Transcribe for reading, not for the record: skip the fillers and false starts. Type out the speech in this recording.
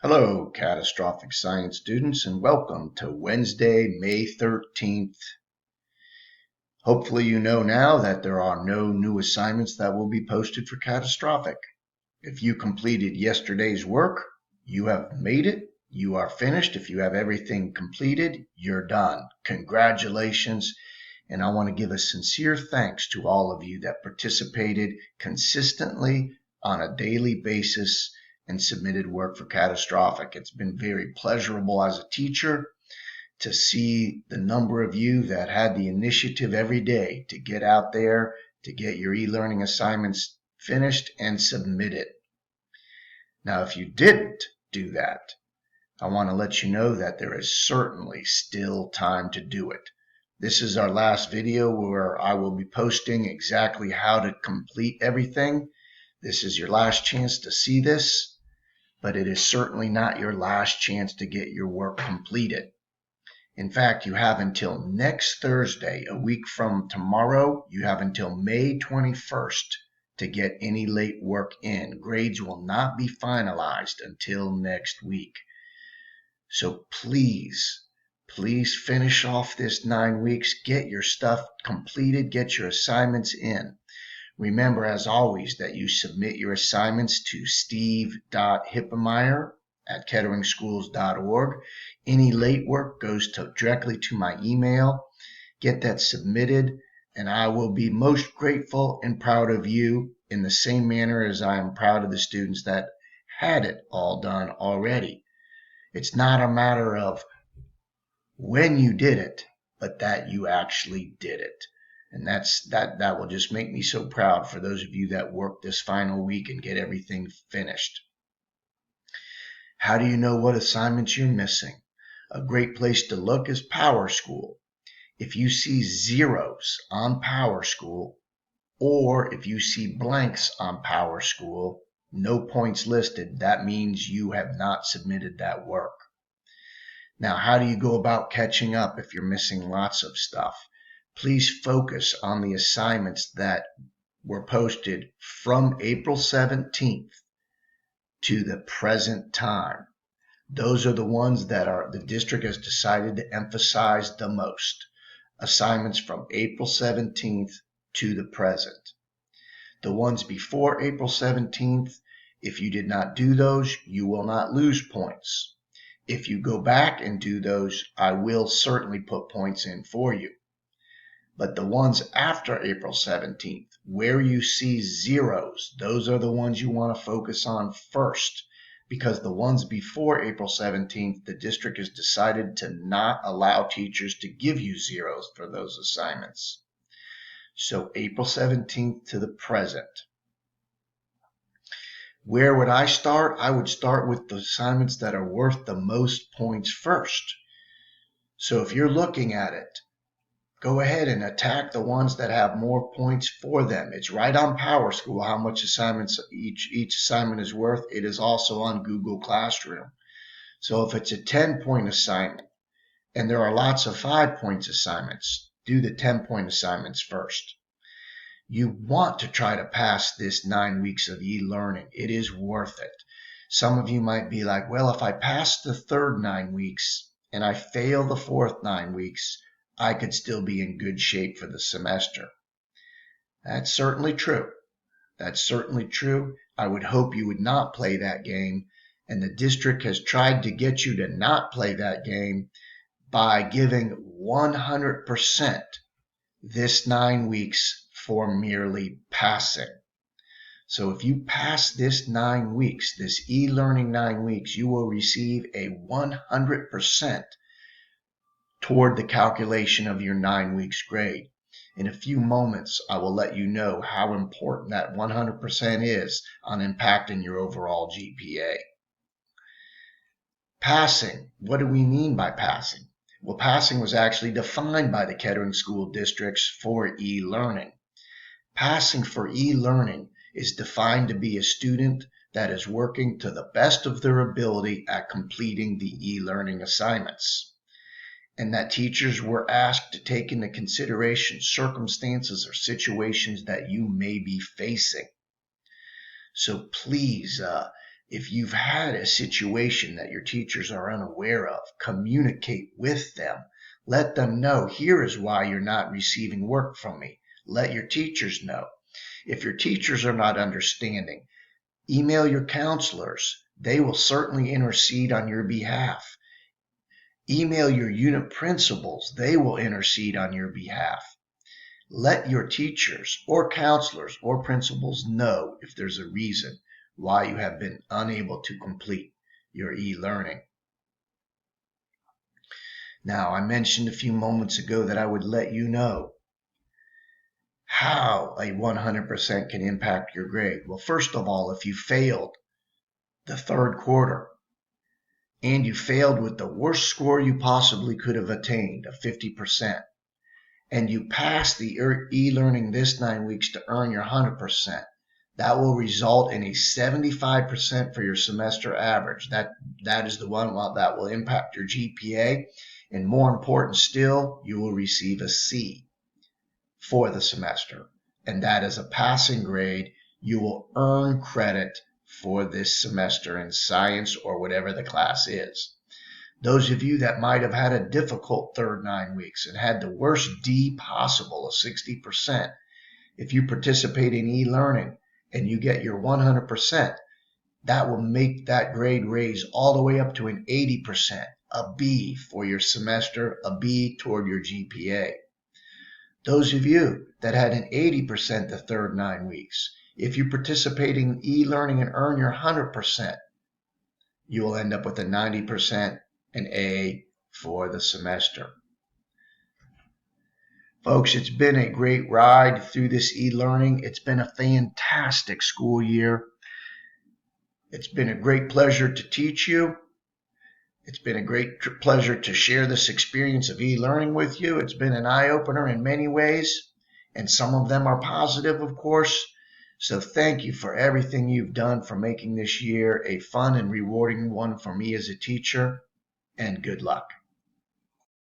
Hello, catastrophic science students, and welcome to Wednesday, May 13th. Hopefully you know now that there are no new assignments that will be posted for catastrophic. If you completed yesterday's work, you have made it. You are finished. If you have everything completed, you're done. Congratulations. And I want to give a sincere thanks to all of you that participated consistently on a daily basis and submitted work for catastrophic. It's been very pleasurable as a teacher to see the number of you that had the initiative every day to get out there, to get your e-learning assignments finished and submitted. Now, if you didn't do that, I want to let you know that there is certainly still time to do it. This is our last video where I will be posting exactly how to complete everything. This is your last chance to see this, but it is certainly not your last chance to get your work completed. In fact, you have until next Thursday, a week from tomorrow, you have until May 21st to get any late work in. Grades will not be finalized until next week. So please finish off this 9 weeks, get your stuff completed, get your assignments in. Remember, as always, that you submit your assignments to steve.hippemeyer@ketteringschools.org. Any late work goes directly to my email. Get that submitted, and I will be most grateful and proud of you in the same manner as I am proud of the students that had it all done already. It's not a matter of when you did it, but that you actually did it. And that will just make me so proud for those of you that work this final week and get everything finished. How do you know what assignments you're missing? A great place to look is PowerSchool. If you see zeros on PowerSchool, or if you see blanks on PowerSchool, no points listed, that means you have not submitted that work. Now, how do you go about catching up if you're missing lots of stuff? Please focus on the assignments that were posted from April 17th to the present time. Those are the ones that the district has decided to emphasize the most. Assignments from April 17th to the present. The ones before April 17th, if you did not do those, you will not lose points. If you go back and do those, I will certainly put points in for you. But the ones after April 17th, where you see zeros, those are the ones you want to focus on first, because the ones before April 17th, the district has decided to not allow teachers to give you zeros for those assignments. So April 17th to the present. Where would I start? I would start with the assignments that are worth the most points first. So if you're looking at it, go ahead and attack the ones that have more points for them. It's right on PowerSchool how much assignments each assignment is worth. It is also on Google Classroom. So if it's a 10-point assignment and there are lots of 5-point assignments, do the 10-point assignments first. You want to try to pass this 9 weeks of e-learning. It is worth it. Some of you might be like, well, if I pass the third 9 weeks and I fail the fourth 9 weeks, I could still be in good shape for the semester. That's certainly true. That's certainly true. I would hope you would not play that game. And the district has tried to get you to not play that game by giving 100% this 9 weeks for merely passing. So if you pass this 9 weeks, this e-learning 9 weeks, you will receive a 100% toward the calculation of your 9 weeks grade. In a few moments, I will let you know how important that 100% is on impacting your overall GPA. Passing. What do we mean by passing? Well, passing was actually defined by the Kettering School Districts for e-learning. Passing for e-learning is defined to be a student that is working to the best of their ability at completing the e-learning assignments, and that teachers were asked to take into consideration circumstances or situations that you may be facing. So please, If you've had a situation that your teachers are unaware of, communicate with them. Let them know, here is why you're not receiving work from me. Let your teachers know. If your teachers are not understanding, email your counselors. They will certainly intercede on your behalf. Email your unit principals. They will intercede on your behalf. Let your teachers or counselors or principals know if there's a reason why you have been unable to complete your e-learning. Now, I mentioned a few moments ago that I would let you know how a 100% can impact your grade. Well, first of all, if you failed the third quarter and you failed with the worst score you possibly could have attained, a 50%, and you pass the e-learning this 9 weeks to earn your 100%, that will result in a 75% for your semester average. That is the one that will impact your GPA. And more important still, you will receive a C for the semester. And that is a passing grade. You will earn credit for this semester in science or whatever the class is. Those of you that might have had a difficult third 9 weeks and had the worst D possible, a 60%, if you participate in e-learning and you get your 100%, that will make that grade raise all the way up to an 80%, a B for your semester, a B toward your GPA. Those of you that had an 80% the third 9 weeks, if you participate in e-learning and earn your 100%, you will end up with a 90%, an A for the semester. Folks, it's been a great ride through this e-learning. It's been a fantastic school year. It's been a great pleasure to teach you. It's been a great pleasure to share this experience of e-learning with you. It's been an eye-opener in many ways, and some of them are positive, of course. So thank you for everything you've done for making this year a fun and rewarding one for me as a teacher, and good luck.